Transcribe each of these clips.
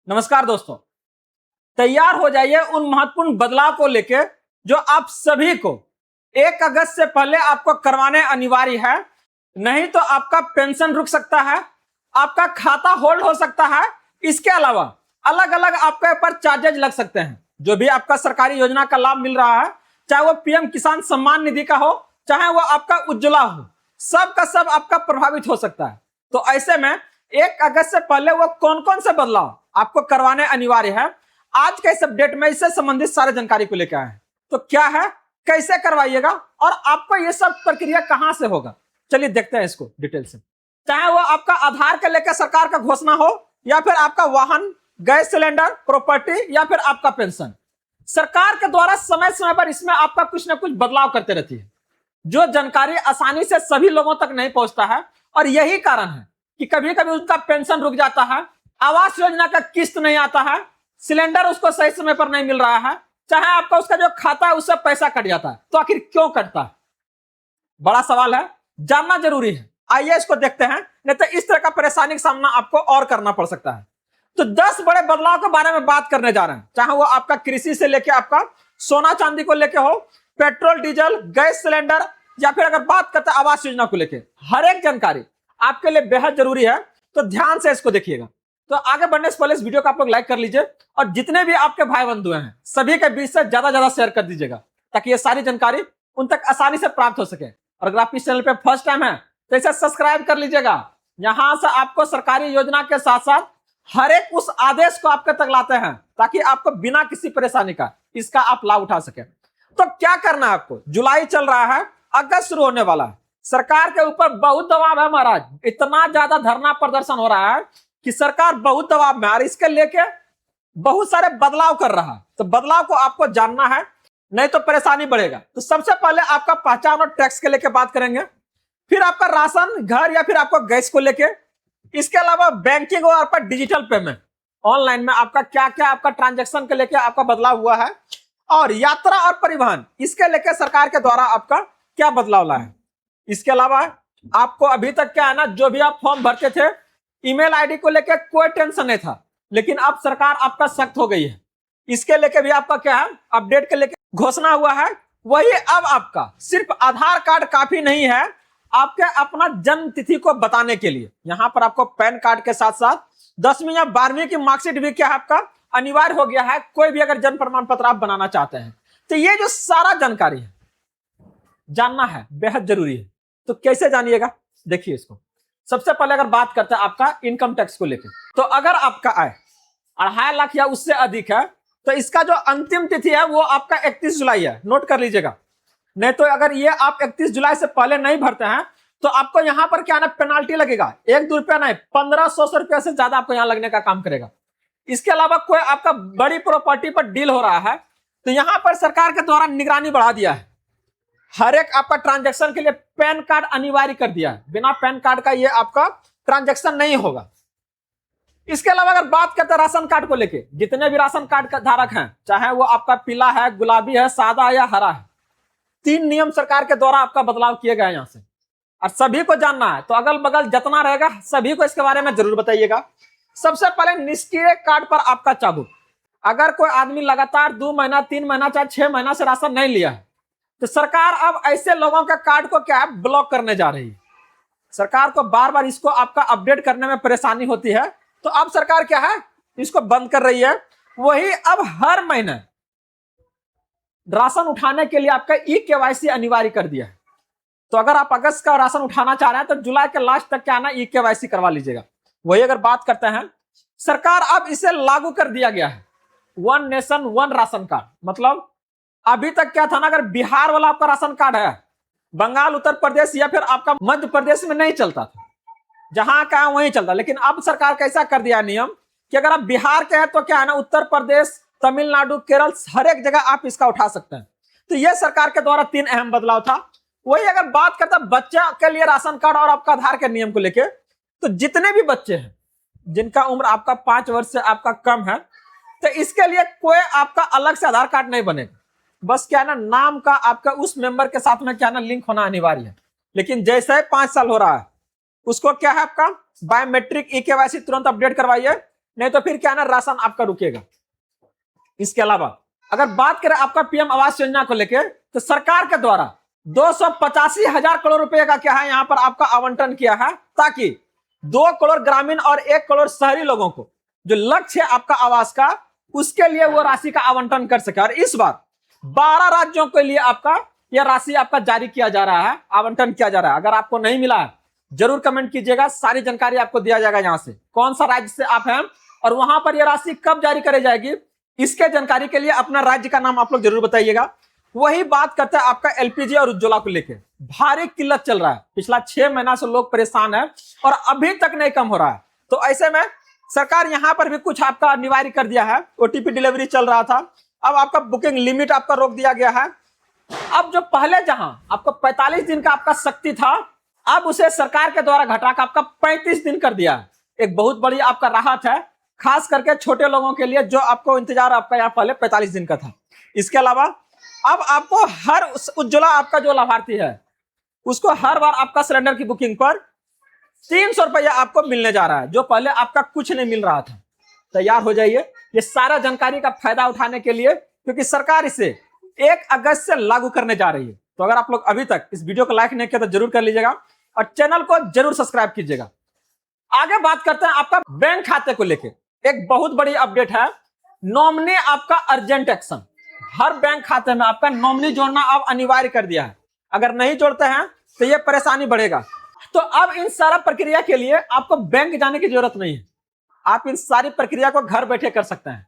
नमस्कार दोस्तों, तैयार हो जाइए उन महत्वपूर्ण बदलाव को लेकर जो आप सभी को 1 अगस्त से पहले आपको करवाने अनिवार्य है। नहीं तो आपका पेंशन रुक सकता है, आपका खाता होल्ड हो सकता है। इसके अलावा अलग अलग आपके ऊपर चार्जेज लग सकते हैं। जो भी आपका सरकारी योजना का लाभ मिल रहा है, चाहे वो पीएम किसान सम्मान निधि का हो, चाहे वो आपका उज्ज्वला हो, सब का सब आपका प्रभावित हो सकता है। तो ऐसे में 1 अगस्त से पहले वो कौन कौन से बदलाव आपको करवाने अनिवार्य है, आज के इस अपडेट में इससे संबंधित सारे जानकारी को लेकर आए हैं। तो क्या है, कैसे करवाइएगा और आपको ये सब प्रक्रिया कहां से होगा, चलिए देखते हैं इसको डिटेल से। चाहे वो आपका आधार के लेकर सरकार का घोषणा हो, या फिर आपका वाहन, गैस सिलेंडर, प्रॉपर्टी, या फिर आपका पेंशन, सरकार के द्वारा समय समय पर इसमें आपका कुछ ना कुछ बदलाव करते रहती है, जो जानकारी आसानी से सभी लोगों तक नहीं पहुंचता है। और यही कारण है कि कभी कभी उसका पेंशन रुक जाता है, आवास योजना का किस्त नहीं आता है, सिलेंडर उसको सही समय पर नहीं मिल रहा है, चाहे आपका उसका जो खाता है उससे पैसा कट जाता है। तो आखिर क्यों कटता है, बड़ा सवाल है, जानना जरूरी है। आइए इसको देखते हैं, नहीं तो इस तरह का परेशानी का सामना आपको और करना पड़ सकता है। तो 10 बड़े बदलाव के बारे में बात करने जा रहे हैं, चाहे वो आपका कृषि से लेके आपका सोना चांदी को लेके हो, पेट्रोल डीजल, गैस सिलेंडर, या फिर अगर बात करते हैं आवास योजना को लेके, हर एक जानकारी आपके लिए बेहद जरूरी है। तो ध्यान से इसको देखिएगा। तो आगे बढ़ने से पहले इस वीडियो को आप लोग लाइक कर लीजिए और जितने भी आपके भाई बंधु हैं सभी के बीच से ज्यादा शेयर कर दीजिएगा, ताकि ये सारी जानकारी उन तक आसानी से प्राप्त हो सके। और अगर आप इस चैनल पे फर्स्ट टाइम है तो इसे सब्सक्राइब कर लीजिएगा। यहां से आपको सरकारी योजना के साथ साथ हर एक उस आदेश को आपके तक लाते हैं, ताकि आपको बिना किसी परेशानी का इसका आप लाभ उठा सके। तो क्या करना है आपको, जुलाई चल रहा है, अगस्त शुरू होने वाला है, सरकार के ऊपर बहुत दबाव है महाराज। इतना ज्यादा धरना प्रदर्शन हो रहा है कि सरकार बहुत दबाव में, और इसके लेके बहुत सारे बदलाव कर रहा है। तो बदलाव को आपको जानना है, नहीं तो परेशानी बढ़ेगा। तो सबसे पहले आपका पहचान और टैक्स के लेके बात करेंगे, फिर आपका राशन, घर या फिर आपको गैस को लेके, इसके अलावा बैंकिंग और आपका डिजिटल पेमेंट, ऑनलाइन में आपका क्या क्या आपका ट्रांजैक्शन के लेके आपका बदलाव हुआ है, और यात्रा और परिवहन, इसके लेके सरकार के द्वारा आपका क्या बदलाव लाया है। इसके अलावा आपको अभी तक क्या है ना, जो भी आप फॉर्म भरते थे, ईमेल आईडी को लेकर कोई टेंशन नहीं था, लेकिन अब सरकार आपका सख्त हो गई है। इसके लेके भी आपका क्या है, अपडेट के लेके घोषणा हुआ है। वही अब आपका सिर्फ आधार कार्ड काफी नहीं है आपके अपना जन्म तिथि को बताने के लिए। यहां पर आपको पैन कार्ड के साथ साथ 10वीं या 12वीं की मार्कशीट भी क्या है आपका अनिवार्य हो गया है, कोई भी अगर जन्म प्रमाण पत्र आप बनाना चाहते हैं। तो ये जो सारा जानकारी है जानना है, बेहद जरूरी है। तो कैसे जानिएगा, देखिए इसको। सबसे पहले अगर बात करते हैं आपका इनकम टैक्स को लेकर, तो अगर आपका आय 2.5 लाख या उससे अधिक है तो इसका जो अंतिम तिथि है वो आपका 31 जुलाई है, नोट कर लीजिएगा। नहीं तो अगर ये आप 31 जुलाई से पहले नहीं भरते हैं तो आपको यहां पर क्या ना पेनाल्टी लगेगा, 1-2 रुपया नहीं, 1500 रुपया से ज्यादा आपको यहां लगने का काम करेगा। इसके अलावा कोई आपका बड़ी प्रॉपर्टी पर डील हो रहा है तो यहां पर सरकार के द्वारा निगरानी बढ़ा दिया है। हर एक आपका ट्रांजैक्शन के लिए पैन कार्ड अनिवार्य कर दिया है, बिना पैन कार्ड का ये आपका ट्रांजैक्शन नहीं होगा। इसके अलावा अगर बात करते हैं राशन कार्ड को लेके, जितने भी राशन कार्ड का धारक हैं, चाहे वो आपका पीला है, गुलाबी है, सादा या हरा है, 3 नियम सरकार के द्वारा आपका बदलाव किए गए यहां से, और सभी को जानना है। तो अगल बगल जितना रहेगा सभी को इसके बारे में जरूर बताइएगा। सबसे पहले निष्क्रिय कार्ड पर आपका चाबुक। अगर कोई आदमी लगातार 2 महीना, 3 महीना, चाहे 6 महीना से राशन नहीं लिया है तो सरकार अब ऐसे लोगों का कार्ड को क्या है, ब्लॉक करने जा रही है। सरकार को बार बार इसको आपका अपडेट करने में परेशानी होती है, तो अब सरकार क्या है, इसको बंद कर रही है। वही अब हर महीने राशन उठाने के लिए आपका ई-केवाईसी अनिवार्य कर दिया है। तो अगर आप अगस्त का राशन उठाना चाह रहे हैं तो जुलाई के लास्ट तक क्या है ना, ई-केवाईसी करवा लीजिएगा। वही अगर बात करते हैं, सरकार अब इसे लागू कर दिया गया है, 1 नेशन 1 राशन कार्ड। मतलब अभी तक क्या था ना, अगर बिहार वाला आपका राशन कार्ड है, बंगाल, उत्तर प्रदेश या फिर आपका मध्य प्रदेश में नहीं चलता था, जहां का वहीं चलता। लेकिन अब सरकार कैसा कर दिया नियम कि अगर आप बिहार के हैं तो क्या है ना, उत्तर प्रदेश, तमिलनाडु, केरल, हर एक जगह आप इसका उठा सकते हैं। तो यह सरकार के द्वारा 3 अहम बदलाव था। वही अगर बात करता बच्चा के लिए राशन कार्ड और आपका आधार के नियम को लेके, तो जितने भी बच्चे हैं जिनका उम्र आपका 5 वर्ष से आपका कम है, तो इसके लिए कोई आपका अलग से आधार कार्ड नहीं बनेगा। बस क्या है ना, नाम का आपका उस मेंबर के साथ में क्या है ना लिंक होना अनिवार्य है। लेकिन जैसे 5 साल हो रहा है उसको क्या है आपका बायोमेट्रिक ई-केवाईसी तुरंत अपडेट करवाइए, नहीं तो फिर क्या है ना, राशन आपका रुकेगा। इसके अलावा अगर बात करें आपका पीएम आवास योजना को लेकर, तो सरकार के द्वारा 285,000 करोड़ रुपए का क्या है यहाँ पर आपका आवंटन किया है, ताकि 2 करोड़ ग्रामीण और 1 करोड़ शहरी लोगों को जो लक्ष्य है आपका आवास का, उसके लिए वो राशि का आवंटन कर सके। और इस बार 12 राज्यों के लिए आपका यह राशि आपका जारी किया जा रहा है, आवंटन किया जा रहा है। अगर आपको नहीं मिला है जरूर कमेंट कीजिएगा, सारी जानकारी आपको दिया जाएगा यहाँ से, कौन सा राज्य से आप हैं और वहां पर यह राशि कब जारी कराई जाएगी, इसके जानकारी के लिए अपना राज्य का नाम आप लोग जरूर बताइएगा। वही बात करते हैं आपका एलपीजी और उज्ज्वला को लेकर, भारी किल्लत चल रहा है, पिछला 6 महीना से लोग परेशान है और अभी तक नहीं कम हो रहा है। तो ऐसे में सरकार यहां पर भी कुछ आपका अनिवार्य कर दिया है। ओटीपी डिलीवरी चल रहा था, अब आपका बुकिंग लिमिट आपका रोक दिया गया है। अब जो पहले जहां आपको 45 दिन का आपका शक्ति था, अब उसे सरकार के द्वारा घटाकर आपका 35 दिन कर दिया है। एक बहुत बड़ी आपका राहत है, खास करके छोटे लोगों के लिए, जो आपको इंतजार आपका यहाँ पहले 45 दिन का था। इसके अलावा अब आपको हर उज्ज्वला आपका जो लाभार्थी है उसको हर बार आपका सिलेंडर की बुकिंग पर 300 रुपया आपको मिलने जा रहा है, जो पहले आपका कुछ नहीं मिल रहा था। तैयार हो जाइए ये सारा जानकारी का फायदा उठाने के लिए, क्योंकि सरकार इसे 1 अगस्त से लागू करने जा रही है। तो अगर आप लोग अभी तक इस वीडियो को लाइक नहीं किया तो जरूर कर लीजिएगा और चैनल को जरूर सब्सक्राइब कीजिएगा। आगे बात करते हैं आपका बैंक खाते को लेकर, एक बहुत बड़ी अपडेट है। नॉमिनी आपका अर्जेंट एक्शन, हर बैंक खाते में आपका नॉमिनी जोड़ना अब अनिवार्य कर दिया है। अगर नहीं जोड़ते हैं तो ये परेशानी बढ़ेगा। तो अब इन सारा प्रक्रिया के लिए आपको बैंक जाने की जरूरत नहीं है, आप इन सारी प्रक्रिया को घर बैठे कर सकते हैं।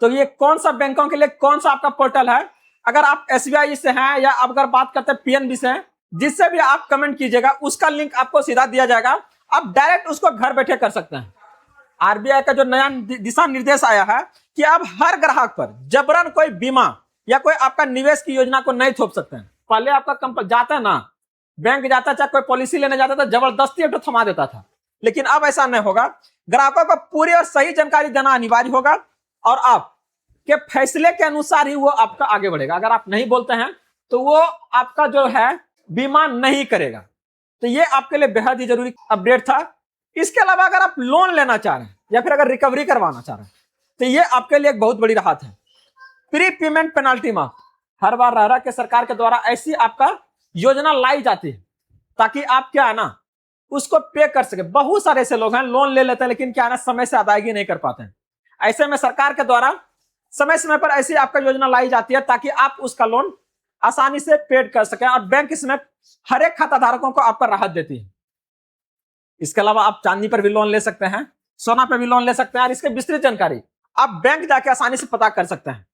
तो ये कौन सा बैंकों के लिए कौन सा आपका पोर्टल है, अगर आप एसबीआई से हैं या अगर बात करते हैं पीएनबी से हैं, जिससे भी आप कमेंट कीजिएगा उसका लिंक आपको सीधा दिया जाएगा, आप डायरेक्ट उसको घर बैठे कर सकते हैं। आरबीआई का जो नया दिशा निर्देश आया है कि अब हर ग्राहक पर जबरन कोई बीमा या कोई आपका निवेश की योजना को नहीं थोप सकते हैं। पहले आपका जाता है ना, बैंक जाता चाहे कोई पॉलिसी लेने जाता था, जबरदस्ती एक थमा देता था, लेकिन अब ऐसा नहीं होगा। ग्राहकों को पूरी और सही जानकारी देना अनिवार्य होगा और आपके फैसले के अनुसार ही वो आपका आगे बढ़ेगा। अगर आप नहीं बोलते हैं तो वो आपका जो है बीमा नहीं करेगा। तो ये आपके लिए बेहद ही जरूरी अपडेट था। इसके अलावा अगर आप लोन लेना चाह रहे हैं या फिर अगर रिकवरी करवाना चाह रहे हैं तो ये आपके लिए एक बहुत बड़ी राहत है। प्री पेमेंट पेनाल्टी माफ, हर बार रह रहा के सरकार के द्वारा ऐसी आपका योजना लाई जाती है ताकि आप क्या है ना उसको पे कर सके। बहुत सारे ऐसे लोग हैं लोन ले लेते हैं लेकिन क्या है ना समय से अदायगी नहीं कर पाते हैं। ऐसे में सरकार के द्वारा समय समय पर ऐसी आपका योजना लाई जाती है ताकि आप उसका लोन आसानी से पेड कर सकें और बैंक इसमें हर एक खाता धारकों को आपका राहत देती है। इसके अलावा आप चांदी पर भी लोन ले सकते हैं, सोना पर भी लोन ले सकते हैं और इसकी विस्तृत जानकारी आप बैंक जाके आसानी से पता कर सकते हैं।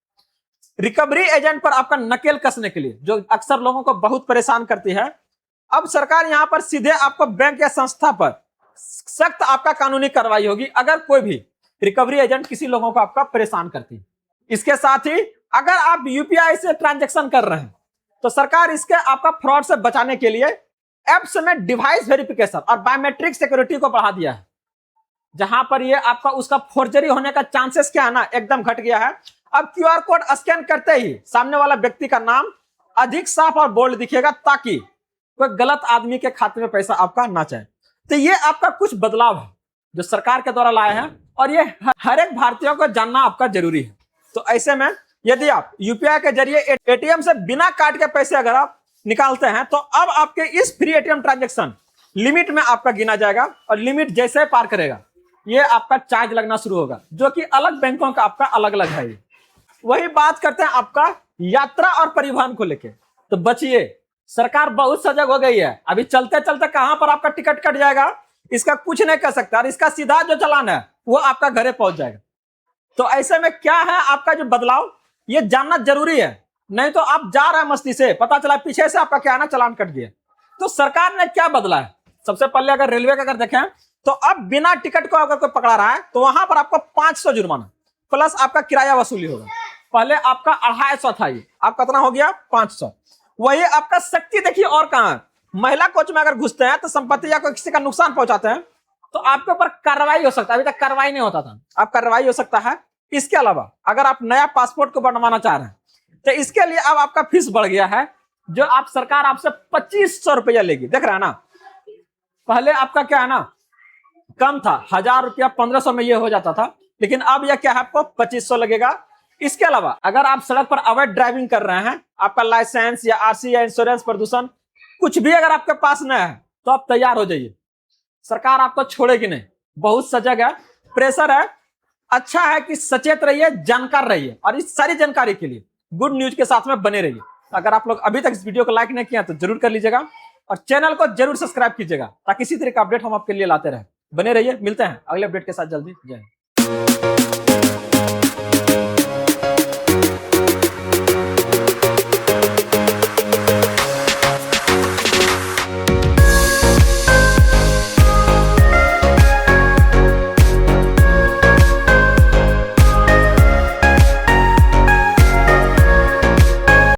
रिकवरी एजेंट पर आपका नकेल कसने के लिए, जो अक्सर लोगों को बहुत परेशान करती है, अब सरकार यहां पर सीधे आपको बैंक या संस्था पर सख्त आपका कानूनी कार्रवाई होगी अगर कोई भी रिकवरी एजेंट किसी लोगों को आपका परेशान करती है। इसके साथ ही अगर आप यूपीआई से ट्रांजैक्शन कर रहे हैं तो सरकार इसके आपका फ्रॉड से बचाने के लिए एप्स में डिवाइस वेरिफिकेशन और बायोमेट्रिक सिक्योरिटी को बढ़ा दिया है, जहां पर ये आपका उसका फोर्जरी होने का चांसेस क्या है ना एकदम घट गया है। अब क्यूआर कोड स्कैन करते ही सामने वाला व्यक्ति का नाम अधिक साफ और बोल्ड दिखेगा ताकि कोई गलत आदमी के खाते में पैसा आपका ना जाए। तो ये आपका कुछ बदलाव है जो सरकार के द्वारा लाए हैं और ये हर एक भारतीयों को जानना आपका जरूरी है। तो ऐसे में यदि आप यूपीआई के जरिए एटीएम से बिना कार्ड के पैसे अगर आप निकालते हैं तो अब आपके इस फ्री एटीएम ट्रांजेक्शन लिमिट में आपका गिना जाएगा और लिमिट जैसे पार करेगा ये आपका चार्ज लगना शुरू होगा, जो कि अलग बैंकों का आपका अलग अलग है। वही बात करते हैं आपका यात्रा और परिवहन को लेके, तो बचिए, सरकार बहुत सजग हो गई है। अभी चलते चलते कहां पर आपका टिकट कट जाएगा इसका कुछ नहीं कर सकता और इसका सीधा जो चालान है वो आपका घरे पहुंच जाएगा। तो ऐसे में क्या है आपका जो बदलाव ये जानना जरूरी है, नहीं तो आप जा रहे हैं मस्ती से, पता चला पीछे से आपका क्या है ना चालान कट गया। तो सरकार ने क्या बदला है, सबसे पहले अगर रेलवे का अगर देखें तो अब बिना टिकट को अगर कोई पकड़ा रहा है तो वहां पर आपको 500 जुर्माना प्लस आपका किराया वसूली होगा। पहले आपका 250 था, ये आप कितना हो गया 500। वही आपका शक्ति देखिए और कहां है, महिला कोच में अगर घुसते हैं तो संपत्ति या कोई किसी का नुकसान पहुंचाते हैं तो आपके ऊपर कार्रवाई हो सकता है। अभी तक कार्रवाई नहीं होता था, अब कार्रवाई हो सकता है। इसके अलावा अगर आप नया पासपोर्ट को बनवाना चाह रहे हैं तो इसके लिए अब आपका फीस बढ़ गया है, जो आप सरकार आपसे 2500 रुपया लेगी। देख रहे हैं ना, पहले आपका क्या है ना कम था, 1000 रुपया 1500 में ये हो जाता था, लेकिन अब यह क्या है, आपको 2500 लगेगा। इसके अलावा अगर आप सड़क पर अवैध ड्राइविंग कर रहे हैं, आपका लाइसेंस या आरसी या इंश्योरेंस, प्रदूषण कुछ भी अगर आपके पास न है, तो आप तैयार हो जाइए, सरकार आपको छोड़ेगी नहीं। बहुत सजग है, प्रेशर है। अच्छा है कि सचेत रहिए, जानकार रहिए, और इस सारी जानकारी के लिए गुड न्यूज के साथ में बने रहिए। अगर आप लोग अभी तक इस वीडियो को लाइक नहीं किया तो जरूर कर लीजिएगा, और चैनल को जरूर सब्सक्राइब कीजिएगा, ताकि इसी तरह का अपडेट हम आपके लिए लाते रहे। बने रहिए, मिलते हैं अगले अपडेट के साथ जल्दी। जय हिंद।